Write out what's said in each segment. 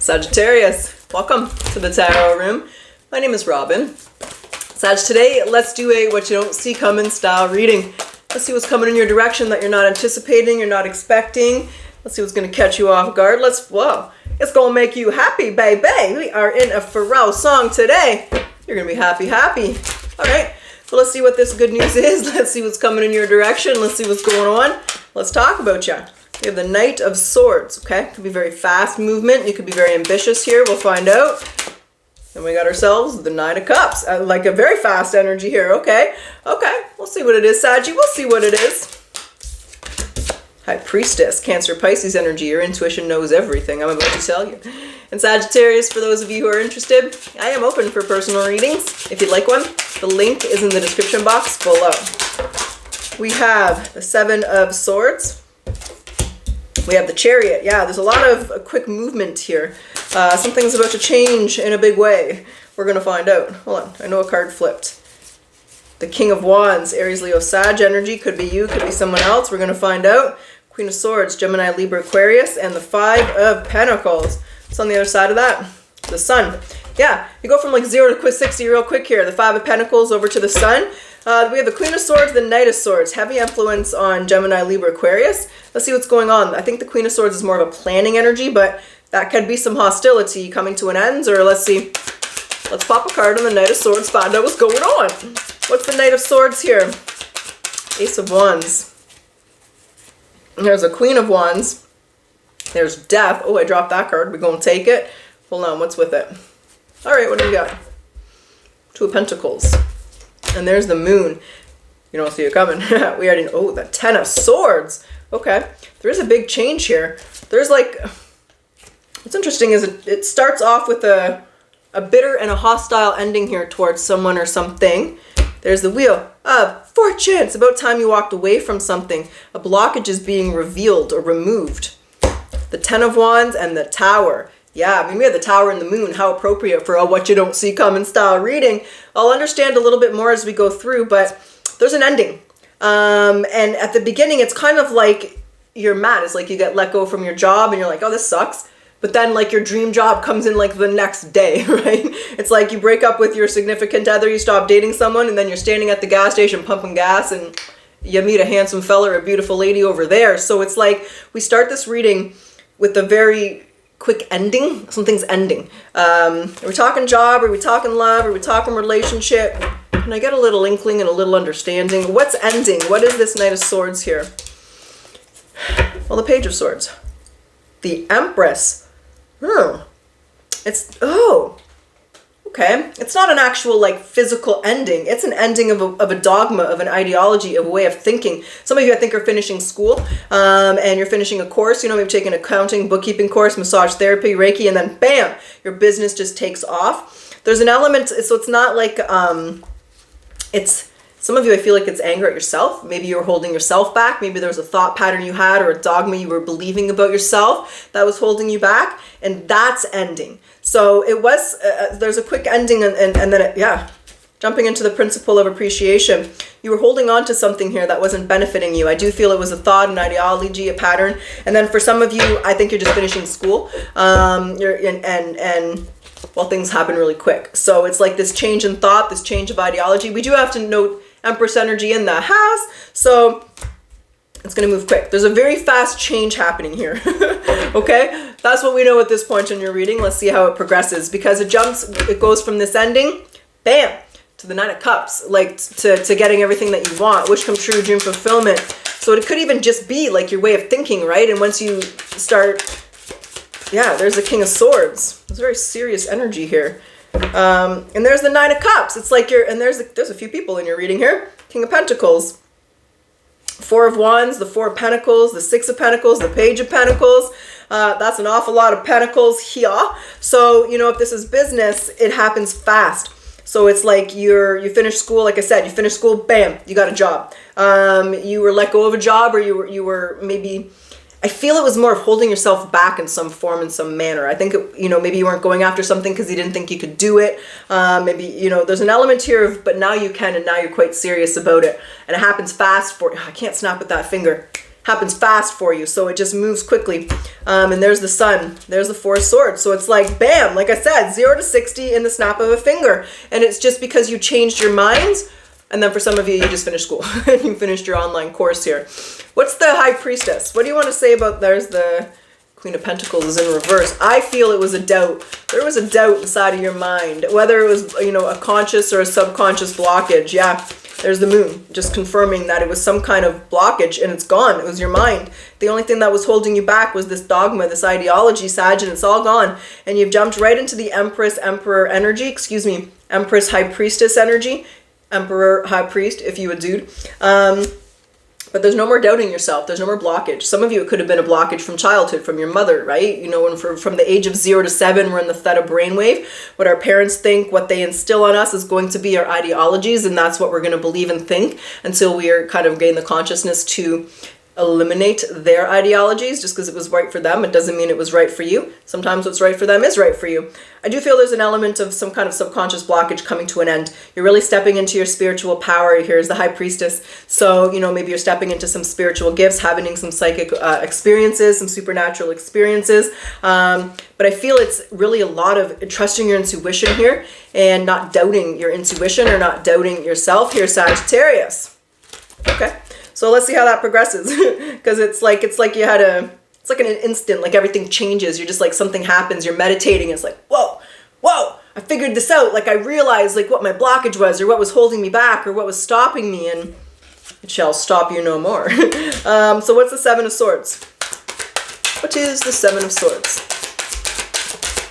Sagittarius, welcome to the Tarot Room. My name is Robin. Sag, today let's do a what you don't see coming style reading. Let's see what's coming in your direction that you're not anticipating, you're not expecting. Let's see what's going to catch you off guard. Whoa, it's going to make you happy, baby. We are in a Pharrell song today. You're going to be happy. All right, so let's see what this good news is. Let's see what's coming in your direction. Let's see what's going on. Let's talk about you. We have the Knight of Swords, okay? Could be very fast movement. You could be very ambitious here. We'll find out. And we got ourselves the Nine of Cups. Like a very fast energy here. Okay. We'll see what it is, Saggy. We'll see what it is. High Priestess, Cancer, Pisces energy. Your intuition knows everything. I'm about to tell you. And Sagittarius, for those of you who are interested, I am open for personal readings. If you'd like one, the link is in the description box below. We have the Seven of Swords. We have the Chariot. Yeah, there's a lot of quick movement here. Something's about to change in a big way. We're going to find out. Hold on. I know a card flipped. The King of Wands, Aries, Leo, Sag energy. Could be you, could be someone else. We're going to find out. Queen of Swords, Gemini, Libra, Aquarius. And the Five of Pentacles. What's on the other side of that? The Sun. Yeah, you go from like 0 to 60 real quick here. The Five of Pentacles over to the Sun. We have the Queen of Swords, the Knight of Swords. Heavy influence on Gemini, Libra, Aquarius. Let's see what's going on. I think the Queen of Swords is more of a planning energy, but that could be some hostility coming to an end. Or let's see. Let's pop a card on the Knight of Swords, find out what's going on. What's the Knight of Swords here? Ace of Wands. There's a Queen of Wands. There's Death. Oh, I dropped that card. We're going to take it. Hold on. What's with it? All right, what do we got? Two of Pentacles. And there's the Moon. You don't see it coming. We already know. Oh, the Ten of Swords. Okay. There is a big change here. There's like... What's interesting is it starts off with a bitter and a hostile ending here towards someone or something. There's the Wheel of Fortune. It's about time you walked away from something. A blockage is being revealed or removed. The Ten of Wands and the Tower. Yeah, I mean, we have the Tower and the Moon. How appropriate for a what you don't see coming style reading. I'll understand a little bit more as we go through, but there's an ending. And at the beginning, it's kind of like you're mad. It's like you get let go from your job and you're like, oh, this sucks. But then like your dream job comes in like the next day, right? It's like you break up with your significant other, you stop dating someone, and then you're standing at the gas station pumping gas and you meet a handsome fella or a beautiful lady over there. So it's like we start this reading with a very quick ending. Something's ending. Are we talking job? Are we talking love? Are we talking relationship? Can I get a little inkling and a little understanding? What's ending? What is this Knight of Swords here? Well, the Page of Swords. The Empress. Okay. It's not an actual like physical ending. It's an ending of a dogma, of an ideology, of a way of thinking. Some of you I think are finishing school and you're finishing a course, you know, maybe taking an accounting, bookkeeping course, massage therapy, Reiki, and then bam, your business just takes off. There's an element, so it's not like, some of you, I feel like it's anger at yourself. Maybe you were holding yourself back. Maybe there was a thought pattern you had or a dogma you were believing about yourself that was holding you back. And that's ending. So it was, there's a quick ending and then jumping into the principle of appreciation. You were holding on to something here that wasn't benefiting you. I do feel it was a thought, an ideology, a pattern. And then for some of you, I think you're just finishing school. Well, things happen really quick. So it's like this change in thought, this change of ideology. We do have to note Empress energy in the house. So it's going to move quick. There's a very fast change happening here. Okay. That's what we know at this point in your reading. Let's see how it progresses because it goes from this ending, bam, to the Nine of Cups, like to getting everything that you want, wish come true, dream fulfillment. So it could even just be like your way of thinking, right? And once you start, there's the King of Swords. There's very serious energy here. And there's the Nine of Cups. It's like there's a few people in your reading here. King of Pentacles, Four of Wands, the Four of Pentacles, the Six of Pentacles, the Page of Pentacles. That's an awful lot of pentacles here. So, you know, if this is business, it happens fast. So it's like you finish school, like I said, you finish school, bam, you got a job. You were let go of a job or you were maybe... I feel it was more of holding yourself back in some form, in some manner. I think, maybe you weren't going after something because you didn't think you could do it. Maybe, there's an element here of, but now you can, and now you're quite serious about it. And it happens fast I can't snap with that finger. happens fast for you. So it just moves quickly. And there's the Sun. There's the Four of Swords. So it's like, bam, like I said, 0 to 60 in the snap of a finger. And it's just because you changed your minds. And then for some of you, you just finished school. You finished your online course here. What's the High Priestess? What do you want to say about, there's the Queen of Pentacles is in reverse. I feel it was a doubt. There was a doubt inside of your mind, whether it was, you know, a conscious or a subconscious blockage. Yeah, there's the Moon, just confirming that it was some kind of blockage and it's gone. It was your mind. The only thing that was holding you back was this dogma, this ideology, Sag, and it's all gone. And you've jumped right into the Empress, Emperor energy, excuse me, Empress, High Priestess energy, Emperor, High Priest, if you a dude. But there's no more doubting yourself. There's no more blockage. Some of you, it could have been a blockage from childhood, from your mother, right? You know, when from the age of 0 to 7, we're in the theta brainwave. What our parents think, what they instill on us is going to be our ideologies, and that's what we're going to believe and think until we are kind of gain the consciousness to eliminate their ideologies. Just because it was right for them, it doesn't mean it was right for you. Sometimes what's right for them is right for you. I do feel there's an element of some kind of subconscious blockage coming to an end. You're really stepping into your spiritual power. Here's the High Priestess. So, you know, maybe you're stepping into some spiritual gifts, having some psychic experiences, some supernatural experiences. But I feel it's really a lot of trusting your intuition here and not doubting your intuition or not doubting yourself here, Sagittarius. Okay. So let's see how that progresses, because it's like you had it's like an instant, like everything changes. You're just like, something happens, you're meditating. It's like, whoa, I figured this out. Like I realized like what my blockage was, or what was holding me back, or what was stopping me, and it shall stop you no more. So what's the Seven of Swords? What is the Seven of Swords?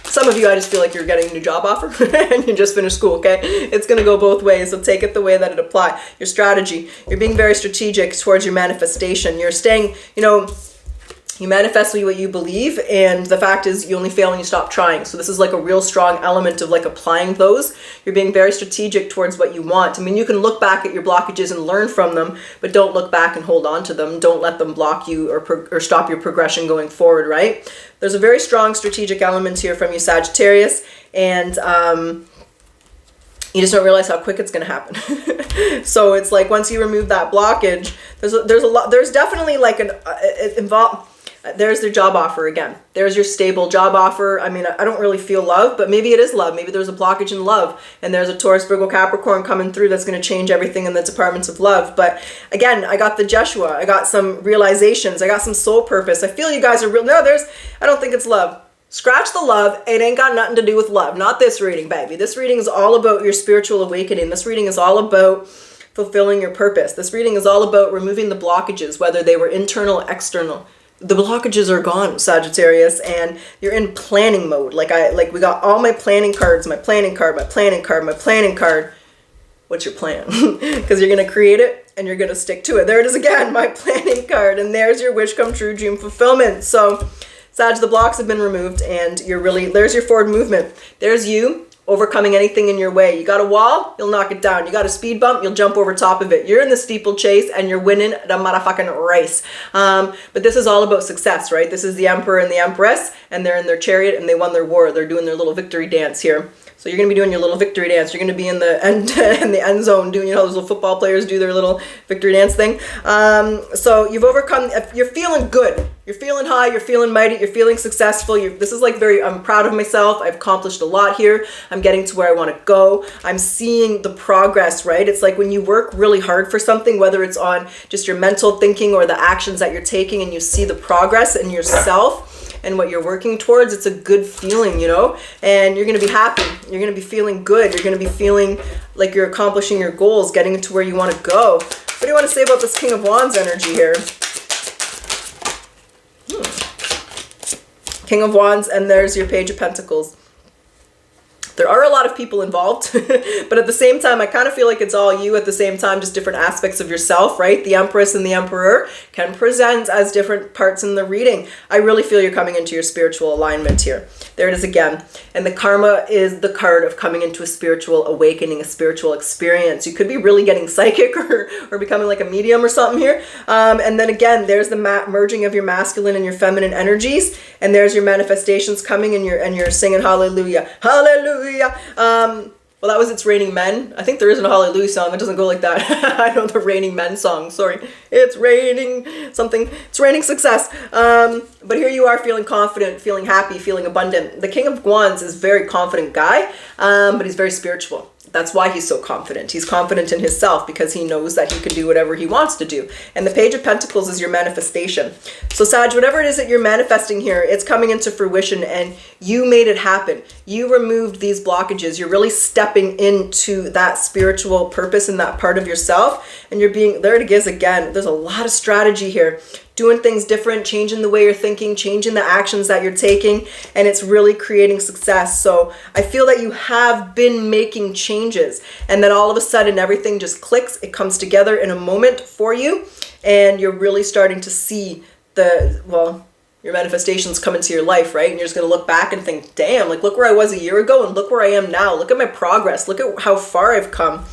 Some of you, I just feel like you're getting a new job offer and you just finished school, okay? It's going to go both ways, so take it the way that it applies. Your strategy, you're being very strategic towards your manifestation. You're staying, you know, you manifest what you believe, and the fact is you only fail when you stop trying. So this is like a real strong element of like applying those. You're being very strategic towards what you want. I mean, you can look back at your blockages and learn from them, but don't look back and hold on to them. Don't let them block you or stop your progression going forward, right? There's a very strong strategic element here from you, Sagittarius, and you just don't realize how quick it's going to happen. So it's like once you remove that blockage, there's definitely like there's their job offer again. There's your stable job offer. I mean, I don't really feel love, but maybe it is love. Maybe there's a blockage in love, and there's a Taurus, Virgo, Capricorn coming through that's going to change everything in the departments of love. But again, I got the Jeshua. I got some realizations. I got some soul purpose. I feel you guys are real. No, I don't think it's love. Scratch the love. It ain't got nothing to do with love. Not this reading, baby. This reading is all about your spiritual awakening. This reading is all about fulfilling your purpose. This reading is all about removing the blockages, whether they were internal or external. The blockages are gone, Sagittarius, and you're in planning mode. Like we got all my planning cards, my planning card, my planning card, my planning card. What's your plan? Because you're going to create it and you're going to stick to it. There it is again, my planning card, and there's your wish come true, dream fulfillment. So Sag, the blocks have been removed, and there's your forward movement. There's you overcoming anything in your way. You got a wall, you'll knock it down. You got a speed bump, you'll jump over top of it. You're in the steeplechase and you're winning the motherfucking race. But this is all about success, right? This is the Emperor and the Empress, and they're in their chariot and they won their war. They're doing their little victory dance here. So you're going to be doing your little victory dance. You're going to be in the end zone doing, you know, those little football players do their little victory dance thing. So you've overcome, you're feeling good. You're feeling high, you're feeling mighty, you're feeling successful. This is like I'm proud of myself. I've accomplished a lot here. I'm getting to where I want to go. I'm seeing the progress, right? It's like when you work really hard for something, whether it's on just your mental thinking or the actions that you're taking, and you see the progress in yourself and what you're working towards, it's a good feeling, you know? And you're going to be happy. You're going to be feeling good. You're going to be feeling like you're accomplishing your goals, getting to where you want to go. What do you want to say about this King of Wands energy here? King of Wands, and there's your Page of Pentacles. There are a lot of people involved, but at the same time, I kind of feel like it's all you at the same time, just different aspects of yourself, right? The Empress and the Emperor can present as different parts in the reading. I really feel you're coming into your spiritual alignment here. There it is again. And the Karma is the card of coming into a spiritual awakening, a spiritual experience. You could be really getting psychic or becoming like a medium or something here. And then again, there's the merging of your masculine and your feminine energies. And there's your manifestations coming, and you're singing hallelujah. Hallelujah. Well, that was It's Raining Men. I think there isn't a Hallelujah song that doesn't go like that. I know the Raining Men song. Sorry. It's raining something. It's raining success. But here you are feeling confident, feeling happy, feeling abundant. The King of Wands is a very confident guy, but he's very spiritual. That's why he's so confident. He's confident in himself because he knows that he can do whatever he wants to do. And the Page of Pentacles is your manifestation. So Sag, whatever it is that you're manifesting here, it's coming into fruition and you made it happen. You removed these blockages. You're really stepping into that spiritual purpose in that part of yourself. And you're being, there it is again. There's a lot of strategy here. Doing things different, changing the way you're thinking, changing the actions that you're taking, and it's really creating success. So I feel that you have been making changes and then all of a sudden everything just clicks. It comes together in a moment for you and you're really starting to see your manifestations come into your life, right? And you're just going to look back and think, damn, like look where I was a year ago and look where I am now. Look at my progress. Look at how far I've come.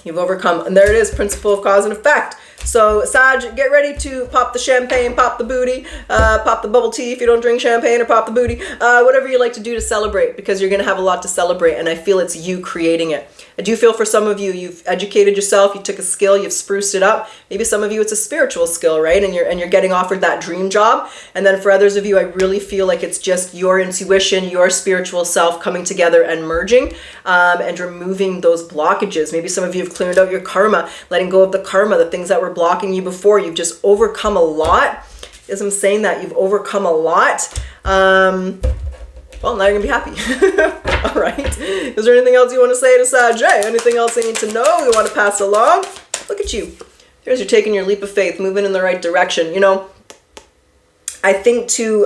You've overcome. And there it is, principle of cause and effect. So Sag, get ready to pop the champagne, pop the booty, pop the bubble tea if you don't drink champagne, or pop the booty, whatever you like to do to celebrate, because you're going to have a lot to celebrate, and I feel it's you creating it. I do feel for some of you, you've educated yourself, you took a skill, you've spruced it up. Maybe some of you it's a spiritual skill, right? And you're getting offered that dream job. And then for others of you, I really feel like it's just your intuition, your spiritual self coming together and merging, and removing those blockages. Maybe some of you have cleared out your karma, letting go of the karma, the things that were blocking you before. You've just overcome a lot. As I'm saying that, you've overcome a lot. Well, now you're gonna be happy. All right. Is there anything else you want to say to Sag? Anything else I need to know you want to pass along? Look at you. There's you taking your leap of faith, moving in the right direction. You know, I think too,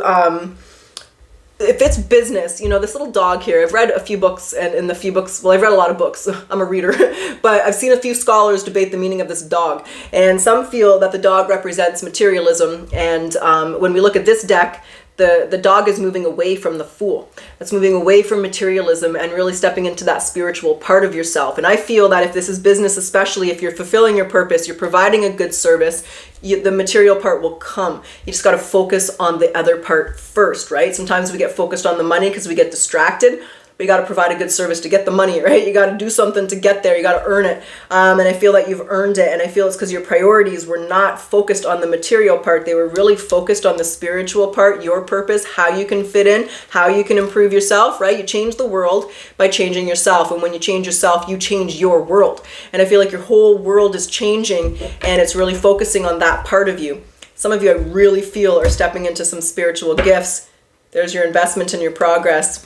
if it's business, you know, this little dog here, I've read a few books, and in the few books, well, I've read a lot of books. I'm a reader, but I've seen a few scholars debate the meaning of this dog. And some feel that the dog represents materialism. And when we look at this deck, the dog is moving away from the Fool. It's moving away from materialism and really stepping into that spiritual part of yourself. And I feel that if this is business, especially if you're fulfilling your purpose, you're providing a good service, the material part will come. You just got to focus on the other part first, right? Sometimes we get focused on the money because we get distracted. We got to provide a good service to get the money, right? You got to do something to get there. You got to earn it. And I feel that you've earned it. And I feel it's because your priorities were not focused on the material part. They were really focused on the spiritual part, your purpose, how you can fit in, how you can improve yourself, right? You change the world by changing yourself. And when you change yourself, you change your world. And I feel like your whole world is changing and it's really focusing on that part of you. Some of you I really feel are stepping into some spiritual gifts. There's your investment in your progress.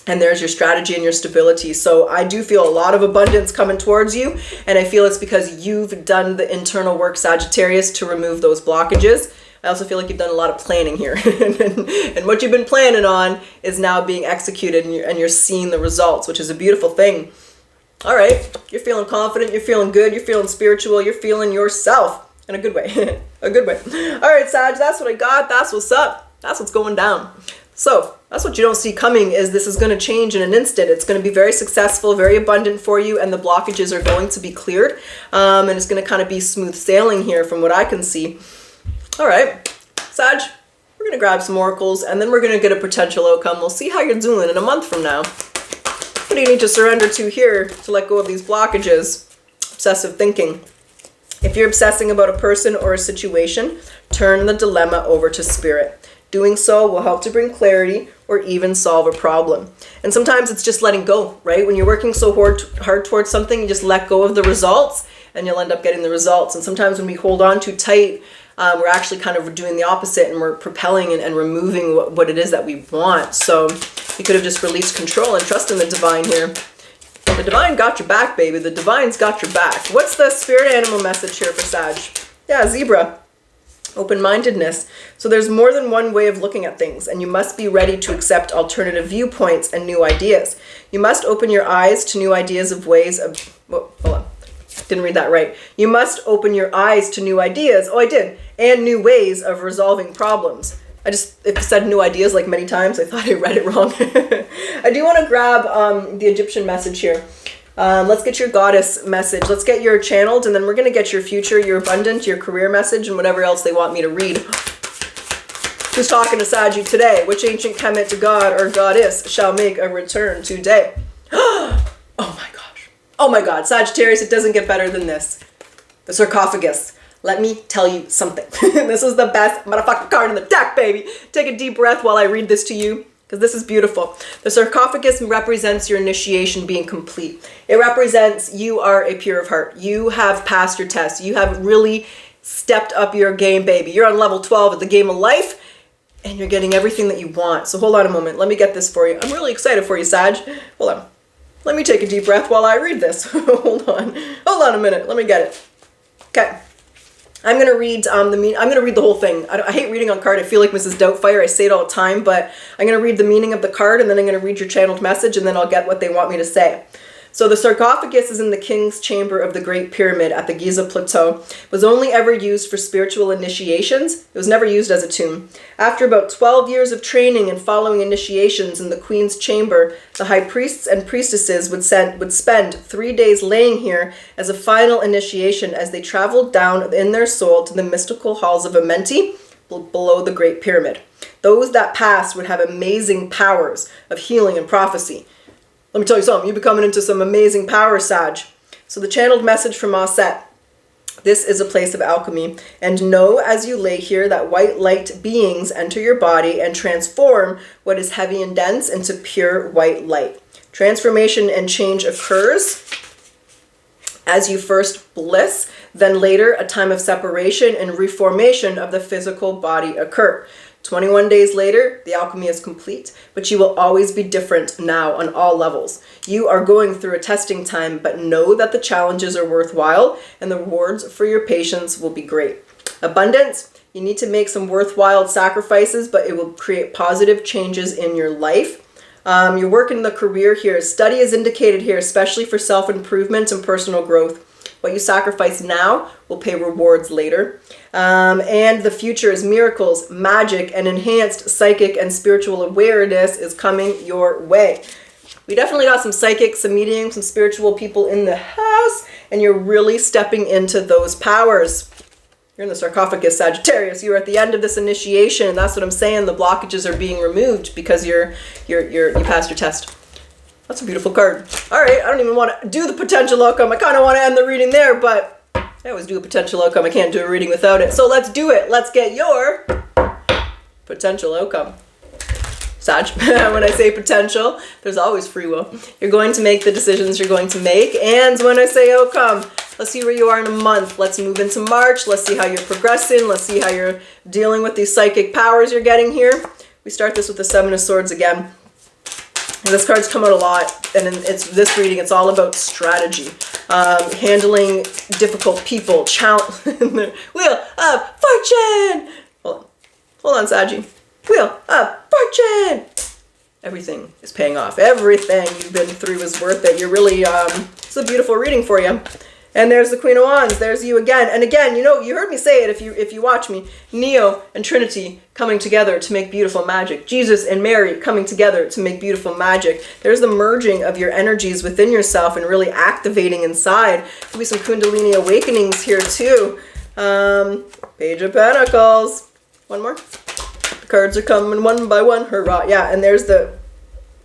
And there's your strategy and your stability. So I do feel a lot of abundance coming towards you. And I feel it's because you've done the internal work, Sagittarius, to remove those blockages. I also feel like you've done a lot of planning here. And what you've been planning on is now being executed, and you're seeing the results, which is a beautiful thing. All right. You're feeling confident. You're feeling good. You're feeling spiritual. You're feeling yourself in a good way. A good way. All right, Sag, that's what I got. That's what's up. That's what's going down. So that's what you don't see coming, is this is going to change in an instant. It's going to be very successful, very abundant for you, and the blockages are going to be cleared. And it's going to kind of be smooth sailing here from what I can see. All right, Sag, we're going to grab some oracles, and then we're going to get a potential outcome. We'll see how you're doing in a month from now. What do you need to surrender to here to let go of these blockages? Obsessive thinking. If you're obsessing about a person or a situation, turn the dilemma over to spirit. Doing so will help to bring clarity or even solve a problem. And sometimes it's just letting go, right? When you're working so hard towards something, you just let go of the results and you'll end up getting the results. And sometimes when we hold on too tight, we're actually kind of doing the opposite, and we're propelling and removing what it is that we want. So you could have just released control and trust in the divine here. The divine got your back, baby. The divine's got your back. What's the spirit animal message here for Sag? Yeah, zebra. Open-mindedness. So there's more than one way of looking at things, and you must be ready to accept alternative viewpoints and new ideas. You must open your eyes to new ideas of ways of... Whoa, hold on. Didn't read that right. You must open your eyes to new ideas. Oh, I did. And new ways of resolving problems. If it said new ideas like many times, I thought I read it wrong. I do want to grab the Egyptian message here. Let's get your goddess message. Let's get your channeled, and then we're going to get your future, your abundant, your career message, and whatever else they want me to read. Who's talking to Saggy today? Which ancient Kemet god or goddess shall make a return today? Oh my gosh. Oh my god. Sagittarius, it doesn't get better than this. The sarcophagus. Let me tell you something. This is the best motherfucking card in the deck, baby. Take a deep breath while I read this to you, because this is beautiful. The sarcophagus represents your initiation being complete. It represents you are a pure of heart. You have passed your test. You have really stepped up your game, baby. You're on level 12 of the game of life, and you're getting everything that you want. So hold on a moment. Let me get this for you. I'm really excited for you, Sag. Hold on. Let me take a deep breath while I read this. Hold on. Hold on a minute. Let me get it. Okay. I'm going to read I'm going to read the whole thing. I hate reading on card. I feel like Mrs. Doubtfire. I say it all the time, but I'm going to read the meaning of the card, and then I'm going to read your channeled message, and then I'll get what they want me to say. So the sarcophagus is in the king's chamber of the Great Pyramid at the Giza Plateau. It was only ever used for spiritual initiations. It was never used as a tomb. After about 12 years of training and following initiations in the queen's chamber, the high priests and priestesses would spend 3 days laying here as a final initiation as they traveled down in their soul to the mystical halls of Amenti below the Great Pyramid. Those that passed would have amazing powers of healing and prophecy. Let me tell you something, you'll be coming into some amazing power, Sag. So the channeled message from Aset. This is a place of alchemy. And know as you lay here that white light beings enter your body and transform what is heavy and dense into pure white light. Transformation and change occurs as you first bliss, then later a time of separation and reformation of the physical body occur. 21 days later, the alchemy is complete, but you will always be different now on all levels. You are going through a testing time, but know that the challenges are worthwhile and the rewards for your patience will be great. Abundance, you need to make some worthwhile sacrifices, but it will create positive changes in your life. Your work in the career here, study is indicated here, especially for self-improvement and personal growth. What you sacrifice now will pay rewards later. And the future is miracles, magic, and enhanced psychic and spiritual awareness is coming your way. We definitely got some psychics, some mediums, some spiritual people in the house, and you're really stepping into those powers. You're in the sarcophagus, Sagittarius. You're at the end of this initiation, and that's what I'm saying. The blockages are being removed because you passed your test. That's a beautiful card. All right, I don't even want to do the potential outcome. I kind of want to end the reading there, but I always do a potential outcome. I can't do a reading without it. So let's do it. Let's get your potential outcome. Sag, when I say potential, there's always free will. You're going to make the decisions you're going to make. And when I say outcome, let's see where you are in a month. Let's move into March. Let's see how you're progressing. Let's see how you're dealing with these psychic powers you're getting here. We start this with the Seven of Swords again. And this card's come out a lot, and in this reading, it's all about strategy, handling difficult people, Wheel of Fortune! Hold on, Saggy. Wheel of Fortune! Everything is paying off. Everything you've been through is worth it. You're really, it's a beautiful reading for you. And there's the Queen of Wands. There's you again. And again, you know, you heard me say it if you watch me. Neo and Trinity coming together to make beautiful magic. Jesus and Mary coming together to make beautiful magic. There's the merging of your energies within yourself and really activating inside. Could be some Kundalini awakenings here too. Page of Pentacles. One more. The cards are coming one by one. Hurrah. Yeah, and there's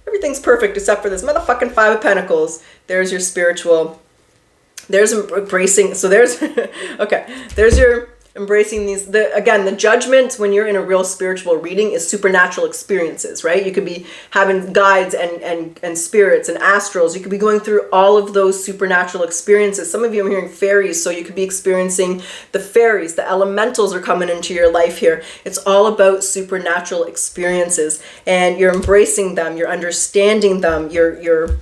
everything's perfect except for this motherfucking Five of Pentacles. There's your spiritual... There's embracing, so there's, okay, there's your embracing these, again, the judgment when you're in a real spiritual reading is supernatural experiences, right? You could be having guides and spirits and astrals. You could be going through all of those supernatural experiences. Some of you, I'm hearing fairies, so you could be experiencing the fairies. The elementals are coming into your life here. It's all about supernatural experiences, and you're embracing them, you're understanding them, you're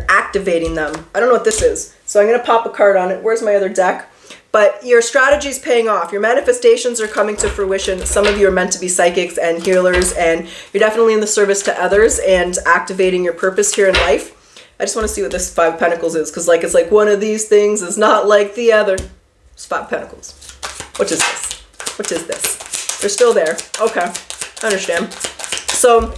activating them. I don't know what this is. So I'm going to pop a card on it. Where's my other deck? But your strategy is paying off. Your manifestations are coming to fruition. Some of you are meant to be psychics and healers, and you're definitely in the service to others and activating your purpose here in life. I just want to see what this Five of Pentacles is, because it's like one of these things is not like the other. It's Five of Pentacles. What is this? What is this? They're still there. Okay, I understand. So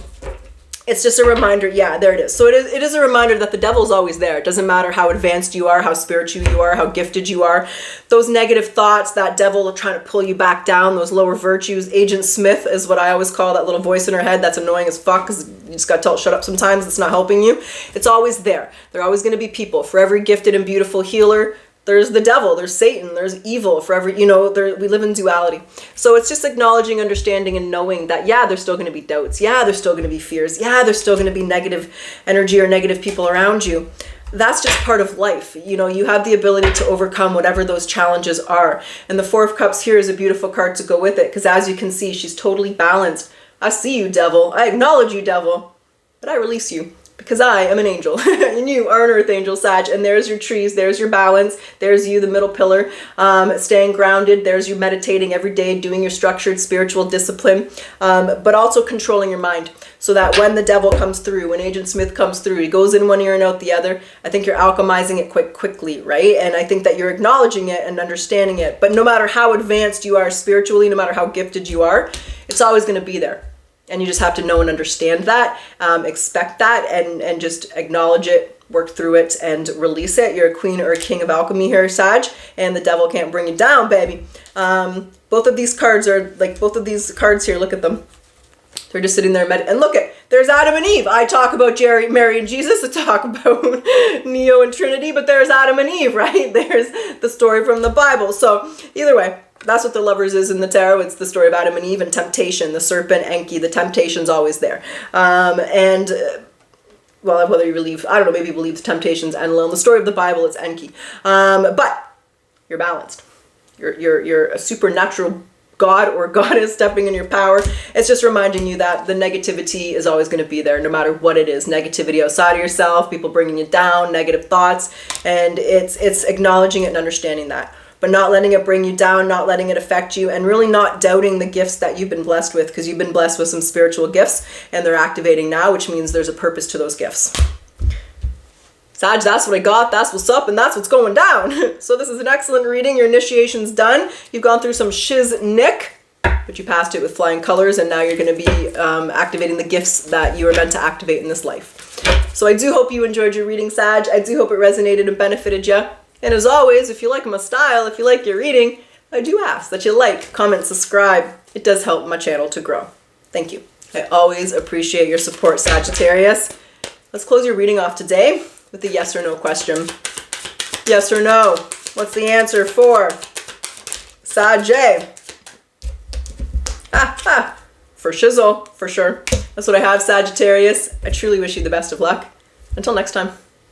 it's just a reminder. Yeah, there it is. So it is a reminder that the devil's always there. It doesn't matter how advanced you are, how spiritual you are, how gifted you are. Those negative thoughts, that devil trying to pull you back down, those lower virtues. Agent Smith is what I always call that little voice in her head that's annoying as fuck because you just got to tell it shut up sometimes. It's not helping you. It's always there. There are always going to be people. For every gifted and beautiful healer, there's the devil, there's Satan, there's evil. For every, we live in duality. So it's just acknowledging, understanding, and knowing that, yeah, there's still going to be doubts. Yeah, there's still going to be fears. Yeah, there's still going to be negative energy or negative people around you. That's just part of life. You have the ability to overcome whatever those challenges are. And the Four of Cups here is a beautiful card to go with it, because as you can see, she's totally balanced. I see you, devil. I acknowledge you, devil. But I release you. Because I am an angel and you are an earth angel, Sag, and there's your trees, there's your balance, there's you, the middle pillar, staying grounded, there's you meditating every day, doing your structured spiritual discipline, but also controlling your mind so that when the devil comes through, when Agent Smith comes through, he goes in one ear and out the other. I think you're alchemizing it quite quickly, right? And I think that you're acknowledging it and understanding it, but no matter how advanced you are spiritually, no matter how gifted you are, it's always going to be there. And you just have to know and understand that, expect that, and just acknowledge it, work through it, and release it. You're a queen or a king of alchemy here, Sag, and the devil can't bring you down, baby. Both of these cards are, both of these cards here, look at them. They're just sitting there, and look at, there's Adam and Eve. I talk about Mary and Jesus, I talk about Neo and Trinity, but there's Adam and Eve, right? There's the story from the Bible. So either way, that's what the Lovers is in the tarot. It's the story of Adam and Eve and temptation, the serpent, Enki. The temptation's always there. Well, whether you believe, I don't know, maybe you believe the temptation's Enlil. In the story of the Bible, it's Enki. But you're balanced. You're a supernatural god or goddess stepping in your power. It's just reminding you that the negativity is always going to be there, no matter what it is. Negativity outside of yourself, people bringing you down, negative thoughts. And it's acknowledging it and understanding that. But not letting it bring you down, not letting it affect you, and really not doubting the gifts that you've been blessed with, because you've been blessed with some spiritual gifts, and they're activating now, which means there's a purpose to those gifts. Sag, that's what I got, that's what's up, and that's what's going down. So this is an excellent reading. Your initiation's done. You've gone through some shiz-nick, but you passed it with flying colors, and now you're going to be activating the gifts that you are meant to activate in this life. So I do hope you enjoyed your reading, Sag. I do hope it resonated and benefited you. And as always, if you like my style, if you like your reading, I do ask that you like, comment, subscribe. It does help my channel to grow. Thank you. I always appreciate your support, Sagittarius. Let's close your reading off today with a yes or no question. Yes or no? What's the answer for Sag? For shizzle, for sure. That's what I have, Sagittarius. I truly wish you the best of luck. Until next time.